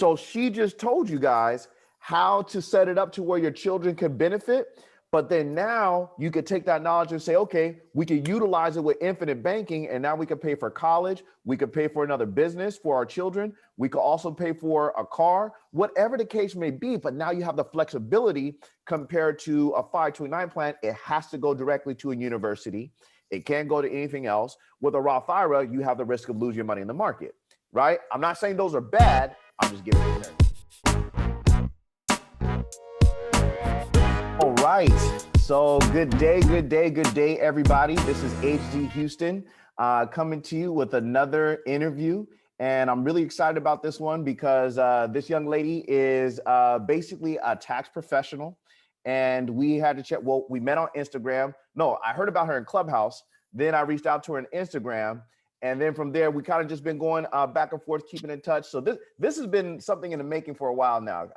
So she just told you guys how to set it up to where your children could benefit. But then now you could take that knowledge and say, okay, we could utilize it with infinite banking. And now we can pay for college. We could pay for another business for our children. We could also pay for a car, whatever the case may be. But now you have the flexibility compared to a 529 plan. It has to go directly to a university. It can't go to anything else. With a Roth IRA, you have the risk of losing your money in the market, right? I'm not saying those are bad. I'm just giving it there. All right. So good day, everybody. This is HG Houston coming to you with another interview. And I'm really excited about this one because this young lady is basically a tax professional. And we had to check. Well, we met on Instagram. No, I heard about her in Clubhouse. Then I reached out to her on Instagram. And then from there, we kind of just been going back and forth, keeping in touch. So this has been something in the making for a while now.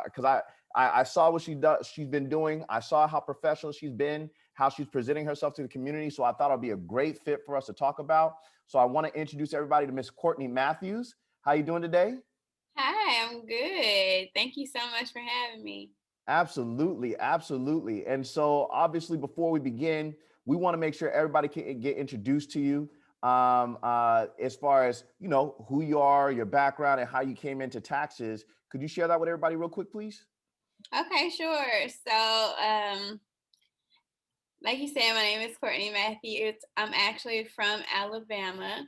Because I saw what she's been doing. I saw how professional she's been, how she's presenting herself to the community. So I thought it'd be a great fit for us to talk about. So I want to introduce everybody to Miss Courtney Matthews. How you doing today? Hi, I'm good. Thank you so much for having me. Absolutely, absolutely. And so obviously, before we begin, we want to make sure everybody can get introduced to you. As far as who you are, your background, and how you came into taxes. Could you share that with everybody real quick, please? Okay, sure. Like you said, my name is Courtney Matthews. I'm actually from Alabama.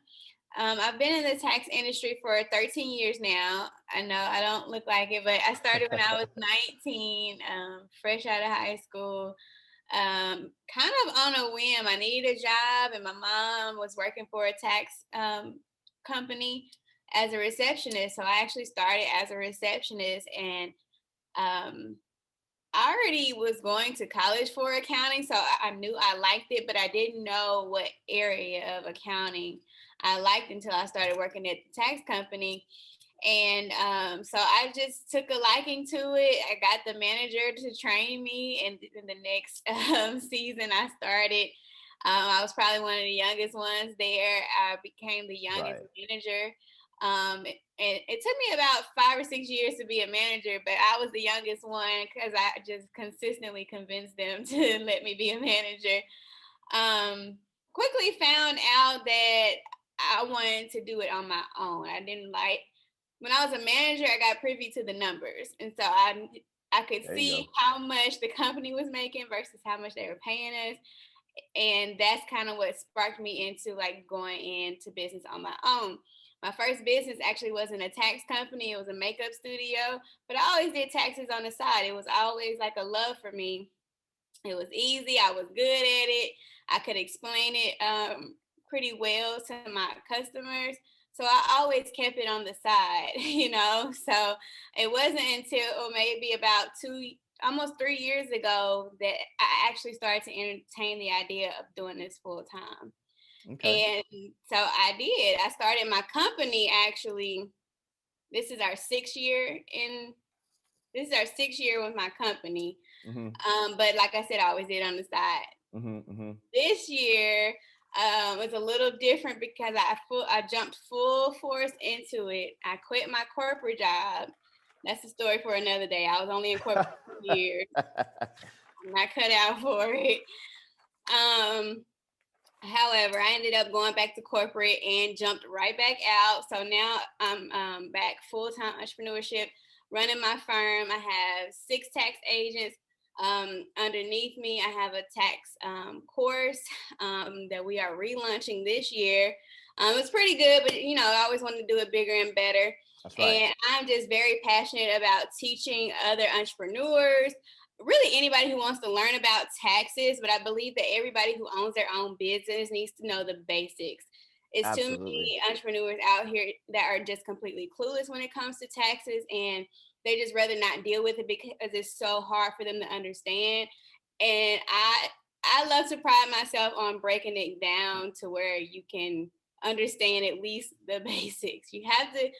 I've been in the tax industry for 13 years now. I know I don't look like it, but I started when I was 19, fresh out of high school. Kind of on a whim. I needed a job, and my mom was working for a tax company as a receptionist. So I actually started as a receptionist, and um, I already was going to college for accounting, so I knew I liked it, but I didn't know what area of accounting I liked until I started working at the tax company. And so I just took a liking to it. I got the manager to train me, and in the next season I started. I was probably one of the youngest ones there. I became the youngest Right. manager. And it took me about 5 or 6 years to be a manager, but I was the youngest one because I just consistently convinced them to let me be a manager. Quickly found out that I wanted to do it on my own. I didn't like when I was a manager, I got privy to the numbers. And so I could There you see go. how much the company was making versus how much they were paying us. And that's kind of what sparked me into like going into business on my own. My first business actually wasn't a tax company, it was a makeup studio, but I always did taxes on the side. It was always like a love for me. It was easy, I was good at it, I could explain it pretty well to my customers. So I always kept it on the side, So it wasn't until maybe about almost 3 years ago that I actually started to entertain the idea of doing this full time. Okay. And so I did. I started my company actually. This is our sixth year in this is our 6th year with my company. Mm-hmm. But like I said, I always did on the side. Mm-hmm. Mm-hmm. This year was a little different because I jumped full force into it. I quit my corporate job. That's a story for another day. I was only in corporate 2 years. I'm not cut out for it. Um, However, I ended up going back to corporate and jumped right back out. So now I'm back full-time entrepreneurship, running my firm. I have 6 tax agents underneath me. I have a tax course that we are relaunching this year. It's pretty good, but I always want to do it bigger and better. That's right. And I'm just very passionate about teaching other entrepreneurs, really anybody who wants to learn about taxes, but I believe that everybody who owns their own business needs to know the basics. It's too Absolutely. many entrepreneurs out here that are just completely clueless when it comes to taxes, and they just rather not deal with it because it's so hard for them to understand. And I love to pride myself on breaking it down to where you can understand at least the basics. You have to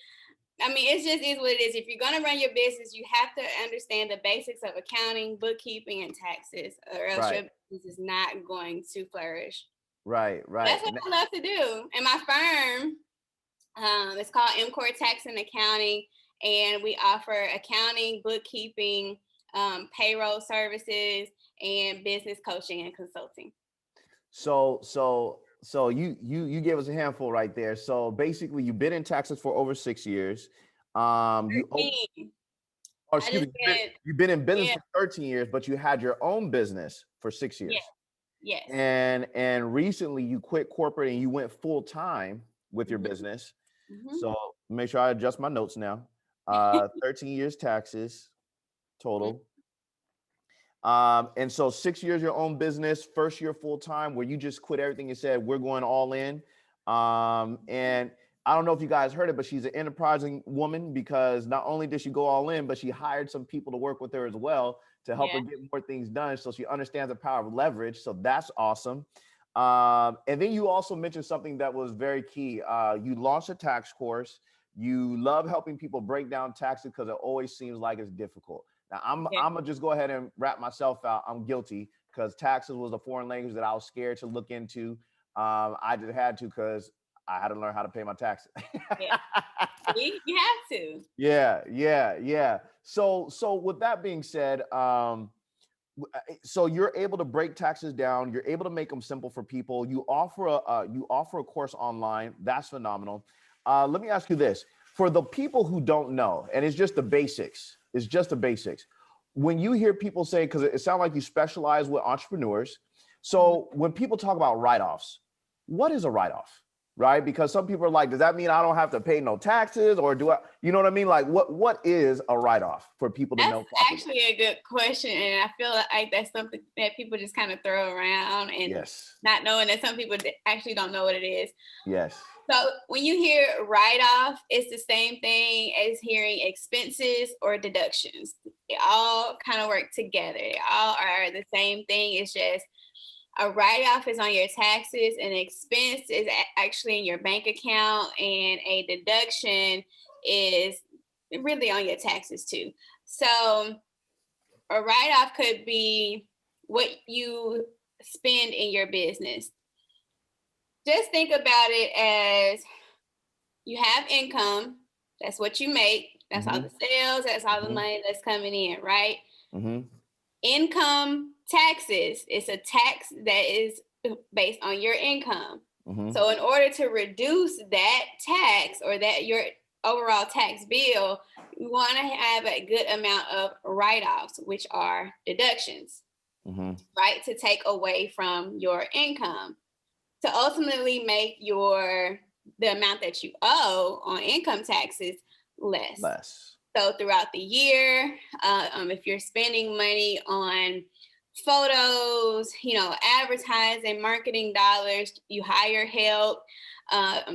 it's just is what it is. If you're going to run your business, you have to understand the basics of accounting, bookkeeping, and taxes, or else Right. your business is not going to flourish. Right. Right. That's what I love to do. And my firm, it's called MCore Tax and Accounting, and we offer accounting, bookkeeping, payroll services, and business coaching and consulting. So you gave us a handful right there. So basically, you've been in taxes for over 6 years. You oh, 13. I excuse just me, been, you've been in business yeah, for 13 years, but you had your own business for six yeah, years. yes. And recently you quit corporate and you went full time with your Mm-hmm, business. mm-hmm. So make sure I adjust my notes now. 13 years taxes total. And so 6 years your own business, first year full time, where you just quit everything and said we're going all in. And I don't know if you guys heard it, but she's an enterprising woman, because not only did she go all in, but she hired some people to work with her as well to help Yeah. her get more things done. So she understands the power of leverage. So that's awesome. And then you also mentioned something that was very key. You launched a tax course. You love helping people break down taxes because it always seems like it's difficult. Now, I'm Okay. gonna just go ahead and wrap myself out. I'm guilty, because taxes was a foreign language that I was scared to look into. I just had to, because I had to learn how to pay my taxes. Yeah. See, you have to. Yeah. So with that being said, so you're able to break taxes down. You're able to make them simple for people. You offer a course online. That's phenomenal. Let me ask you this: for the people who don't know, and it's just the basics. It's just the basics. When you hear people say, because it sounds like you specialize with entrepreneurs, so when people talk about write-offs, what is a write-off? Right? Because some people are like, does that mean I don't have to pay no taxes, or do I? You know what I mean? Like, what is a write-off for people to That's know properly? actually a good question, and I feel like that's something that people just kind of throw around and Yes. not knowing that some people actually don't know what it is. Yes. So when you hear write-off, it's the same thing as hearing expenses or deductions. They all kind of work together. They all are the same thing. It's just a write-off is on your taxes, an expense is actually in your bank account, and a deduction is really on your taxes too. So a write-off could be what you spend in your business. Just think about it as you have income. That's what you make. That's all the sales. That's all the money that's coming in, right? Mm-hmm. Income taxes. It's a tax that is based on your income. Mm-hmm. So in order to reduce that tax or that your overall tax bill, you want to have a good amount of write-offs, which are deductions, right? To take away from your income to ultimately make the amount that you owe on income taxes less. So throughout the year, if you're spending money on photos, advertising, marketing dollars, you hire help.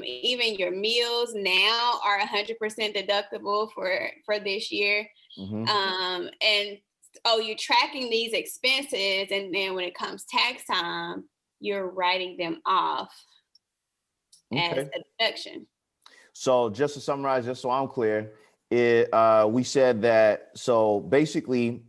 Even your meals now are 100% deductible for this year. And you're tracking these expenses, and then when it comes tax time, you're writing them off as a deduction. So just to summarize, just so I'm clear, we said that, so basically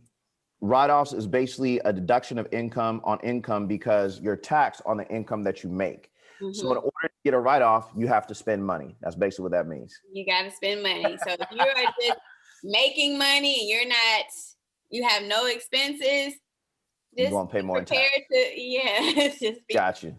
write-offs is basically a deduction of income on income, because you're taxed on the income that you make. So in order to get a write-off, you have to spend money. That's basically what that means. You got to spend money. So if you are just making money and you have no expenses, You're just going to pay more in tax. Just be Got you.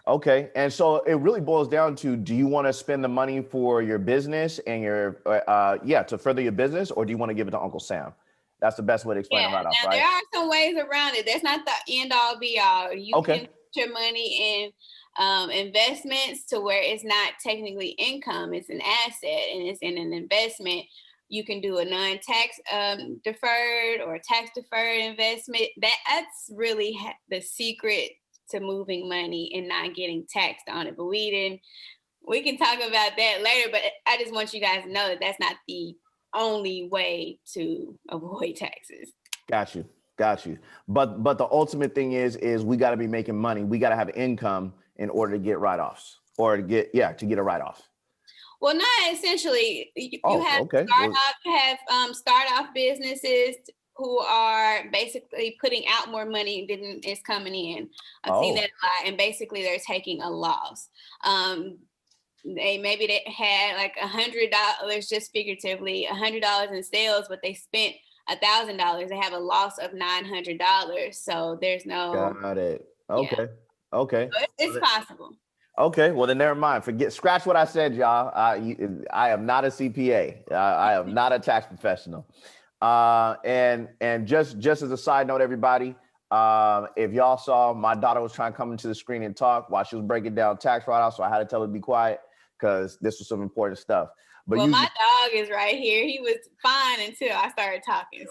Okay. And so it really boils down to, do you want to spend the money for your business and to further your business, or do you want to give it to Uncle Sam? That's the best way to explain a write-off, now, right? there are some ways around it. That's not the end all be all. You can put your money in investments to where it's not technically income. It's an asset and it's in an investment. You can do a non-tax deferred or tax deferred investment. That's really the secret to moving money and not getting taxed on it. But we can talk about that later, but I just want you guys to know that that's not the only way to avoid taxes. Got you. But the ultimate thing is we got to be making money. We got to have income in order to get write-offs, or to get a write-off. Well, not essentially. You have start-off businesses who are basically putting out more money than is coming in. I've seen that a lot, and basically they're taking a loss. they had like $100, just figuratively, $100 in sales, but they spent $1,000. They have a loss of $900. So there's no. Got it. Yeah. Okay. Okay. So it's possible. Okay, well then never mind. Scratch what I said, y'all. I am not a CPA. I am not a tax professional. And just as a side note, everybody, if y'all saw, my daughter was trying to come into the screen and talk while she was breaking down tax write-offs, so I had to tell her to be quiet because this was some important stuff. But well, my dog is right here. He was fine until I started talking.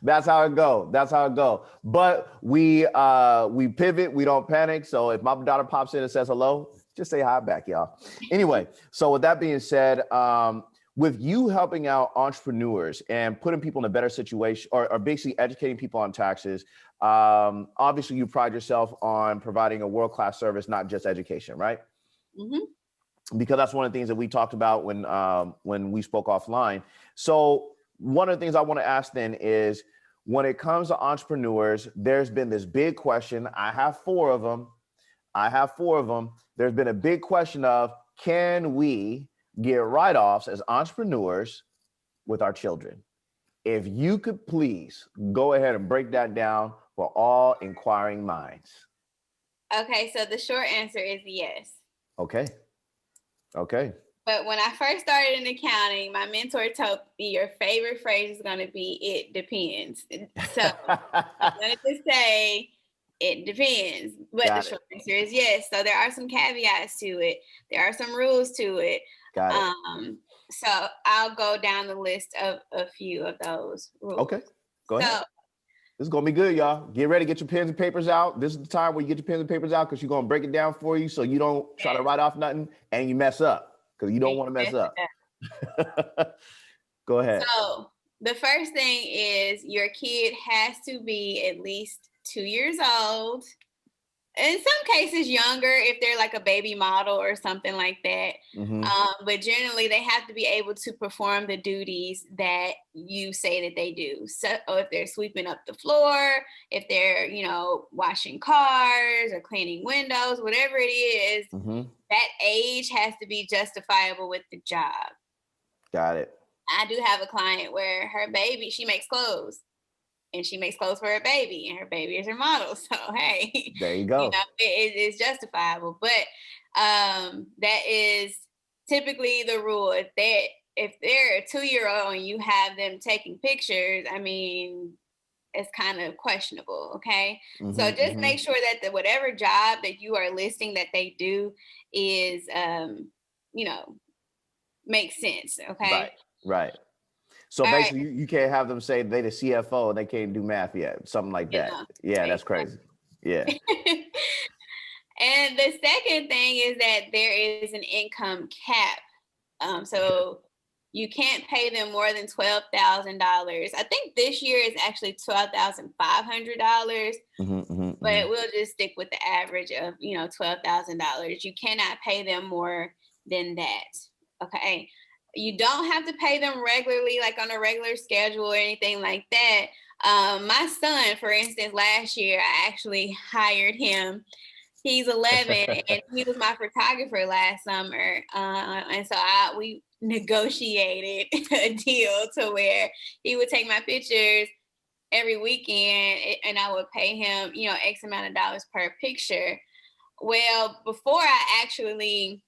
That's how it go. That's how it go. But we pivot. We don't panic. So if my daughter pops in and says hello, just say hi back, y'all. Anyway, so with that being said, with you helping out entrepreneurs and putting people in a better situation, or basically educating people on taxes, obviously you pride yourself on providing a world-class service, not just education, right? Mm-hmm. Because that's one of the things that we talked about when we spoke offline. So one of the things I want to ask then is, when it comes to entrepreneurs, there's been this big question. I have four of them. There's been a big question of, can we get write-offs as entrepreneurs with our children? If you could please go ahead and break that down for all inquiring minds. Okay, so the short answer is yes. Okay. But when I first started in accounting, my mentor told me your favorite phrase is going to be, it depends. So I'm going to just say, it depends. But the short answer is yes. So there are some caveats to it. There are some rules to it. Got it. So I'll go down the list of a few of those rules. Okay, go ahead. This is going to be good, y'all. Get ready, get your pens and papers out. This is the time where you get your pens and papers out, because she's going to break it down for you so you don't try to write off nothing and you mess up, because you don't want to mess up. Go ahead. So the first thing is, your kid has to be at least 2 years old. In some cases younger, if they're like a baby model or something like that. Mm-hmm. But generally they have to be able to perform the duties that you say that they do. So if they're sweeping up the floor, if they're, washing cars or cleaning windows, whatever it is, mm-hmm. that age has to be justifiable with the job. Got it. I do have a client where her baby, she makes clothes. And she makes clothes for her baby, and her baby is her model. So, hey, there you go. It is justifiable. But that is typically the rule. If they're a 2-year-old and you have them taking pictures, I mean, it's kind of questionable. Okay. Mm-hmm, so just make sure that whatever job that you are listing that they do is, makes sense. Okay. Right. So basically, you can't have them say they the CFO and they can't do math yet, something like that. Yeah, that's crazy. Yeah. And the second thing is that there is an income cap. So you can't pay them more than $12,000. I think this year is actually $12,500. But we'll just stick with the average of, $12,000. You cannot pay them more than that. Okay. You don't have to pay them regularly, like on a regular schedule or anything like that. My son, for instance, last year, I actually hired him. He's 11 and he was my photographer last summer. And so we negotiated a deal to where he would take my pictures every weekend and I would pay him, X amount of dollars per picture. Well, before I actually...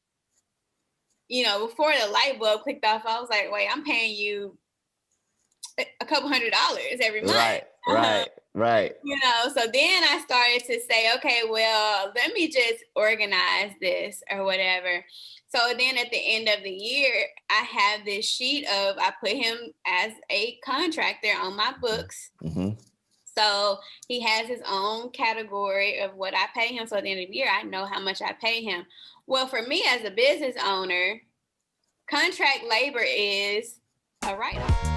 before the light bulb clicked off, I was like, wait, I'm paying you a couple $100 every month. Right. So then I started to say, okay, well, let me just organize this or whatever. So then at the end of the year, I have this sheet of, I put him as a contractor on my books. Mm-hmm. So he has his own category of what I pay him. So at the end of the year, I know how much I pay him. Well, for me as a business owner, contract labor is a write-off.